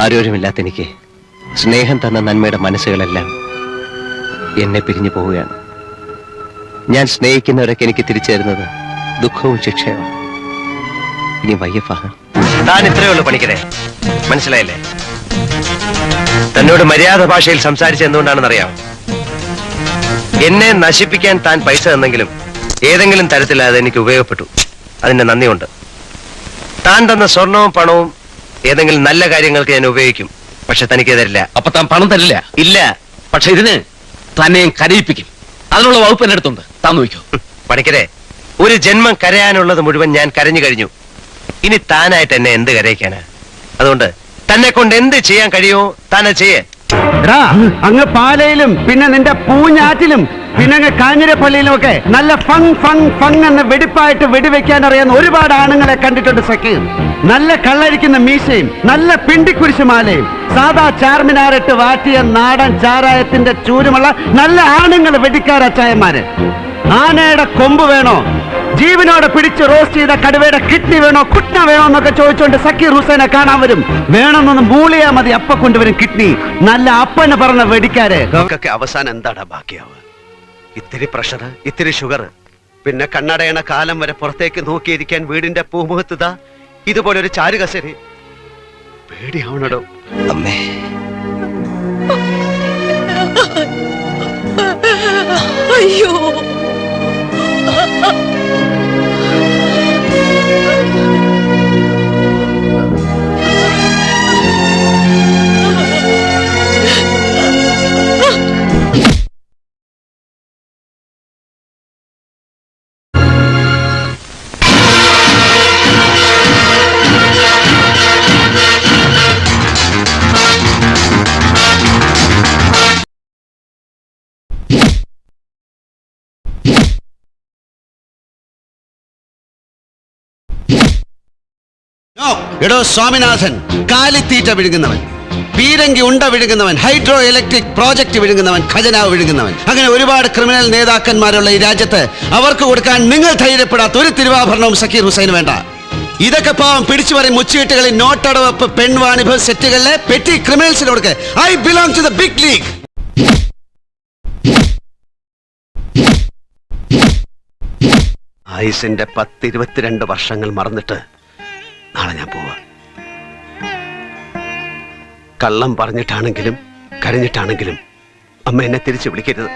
ആരോരുമില്ലാത്ത എനിക്ക് സ്നേഹം തന്ന നന്മയുടെ മനസ്സുകളെല്ലാം എന്നെ പിരിഞ്ഞു പോവുകയാണ്. ഞാൻ സ്നേഹിക്കുന്നവരൊക്കെ എനിക്ക് തിരിച്ചു തരുന്നത് ദുഃഖവും ശിക്ഷയുമാണ്. ഇനി വയ്യ ഫഹം. താൻ ഇത്രയേ ഉള്ളൂ പണിക്കരെ, മനസ്സിലായില്ലേ? തന്നോട് മര്യാദ ഭാഷയിൽ സംസാരിച്ച എന്തുകൊണ്ടാണെന്നറിയാം? എന്നെ നശിപ്പിക്കാൻ താൻ പൈസ തന്നെങ്കിലും ഏതെങ്കിലും തരത്തിൽ അത് എനിക്ക് ഉപയോഗപ്പെട്ടു. അതിന്റെ നന്ദിയുണ്ട്. താൻ തന്ന സ്വർണവും പണവും ഏതെങ്കിലും നല്ല കാര്യങ്ങൾക്ക് ഞാൻ ഉപയോഗിക്കും. പക്ഷെ തനിക്ക് തരില്ല. അപ്പൊ താൻ പണം തരില്ല? ഇല്ല. പക്ഷെ ഇതിന് തന്നെ കരയിപ്പിക്കും. അതിനുള്ള വകുപ്പ് എന്നെ അടുത്തുണ്ട്. താൻ നോക്കൂ. പണിക്കരെ, ഒരു ജന്മം കരയാനുള്ളത് മുഴുവൻ ഞാൻ കരഞ്ഞു കഴിഞ്ഞു. ഇനി താനായിട്ട് എന്നെ എന്ത് കരയിക്കാനാ? അതുകൊണ്ട് തന്നെ കൊണ്ട് എന്ത് ചെയ്യാൻ കഴിയുമോ താൻ അത് ചെയ്യേ. അങ്ങ് പാലയിലും പിന്നെ നിന്റെ പൂഞ്ഞാറ്റിലും പിന്നെ അങ്ങ് കാഞ്ഞിരപ്പള്ളിയിലും ഒക്കെ നല്ല ഫങ് ഫങ് ഫങ് എന്ന് വെടിപ്പായിട്ട് വെടിവെക്കാൻ അറിയാവുന്ന ഒരുപാട് ആണുങ്ങളെ കണ്ടിട്ടുണ്ട് സക്കീർ. നല്ല കള്ളരിക്കുന്ന മീശയും നല്ല പിണ്ടിക്കുരിശുമാലയും സാധാ ചാർമിനാറിട്ട് വാട്ടിയ നാടൻ ചാരായത്തിന്റെ ചൂരുമുള്ള നല്ല ആണുങ്ങൾ വെടിക്കാരച്ചായന്മാര്. ആനയുടെ കൊമ്പ് വേണോ, ജീവനോടെ പിടിച്ച് റോസ്റ്റ് ചെയ്ത കടുവയുടെ കിഡ്നി വേണോ, കുട്ട വേണോ എന്നൊക്കെ ചോദിച്ചുകൊണ്ട് സക്കീർ ഹുസൈനെ കാണാൻ വരും. വേണമെന്നൊന്ന് മൂളിയാ മതി, അപ്പ കൊണ്ടുവരും കിഡ്നി. നല്ല അപ്പന് പറഞ്ഞ വെടിക്കാര്. അവസാനം എന്താടാ ബാക്കിയാവുക? ഇത്തിരി പ്രഷർ, ഇത്തിരി ഷുഗർ, പിന്നെ കണ്ണടയണ കാലം വരെ പുറത്തേക്ക് നോക്കിയിരിക്കാൻ വീടിന്റെ പൂമുഖത്തുതാ ഇതുപോലൊരു ചാരുകസരി. പേടിയാവണടോ അമ്മേ. അയ്യോ, എടോ സ്വാമിനാഥൻ, കാലിത്തീറ്റ വിഴുങ്ങുന്നവൻ, പീരങ്കി ഉണ്ട വിഴുങ്ങുന്നവൻ, ഹൈഡ്രോ ഇലക്ട്രിക് പ്രോജക്ട് വിഴുങ്ങുന്നവൻ, ഖജനാവ് വിഴുങ്ങുന്നവൻ, അങ്ങനെ ഒരുപാട് ക്രിമിനൽ നേതാക്കന്മാരുള്ള ഈ രാജ്യത്ത് അവർക്ക് കൊടുക്കാൻ നിങ്ങൾ ധൈര്യപ്പെടാത്ത ഒരു തിരുവാഭരണവും സക്കീർ ഹുസൈന് വേണ്ട. ഇതൊക്കെ പാവം പിടിച്ചു പറയും മുച്ചുകെട്ടുകളിൽ നോട്ടടവപ്പ് പെൺവാണിഭ സെറ്റുകളിലെ പെറ്റി ക്രിമിനൽസിന് കൊടുക്കുക. I belong to the big league. ആയുസിന്റെ 10-22 വർഷങ്ങൾ മറന്നിട്ട് നാളെ ഞാൻ പോവാ. കള്ളം പറഞ്ഞിട്ടാണെങ്കിലും കരഞ്ഞിട്ടാണെങ്കിലും അമ്മ എന്നെ തിരിച്ചു വിളിക്കരുത്.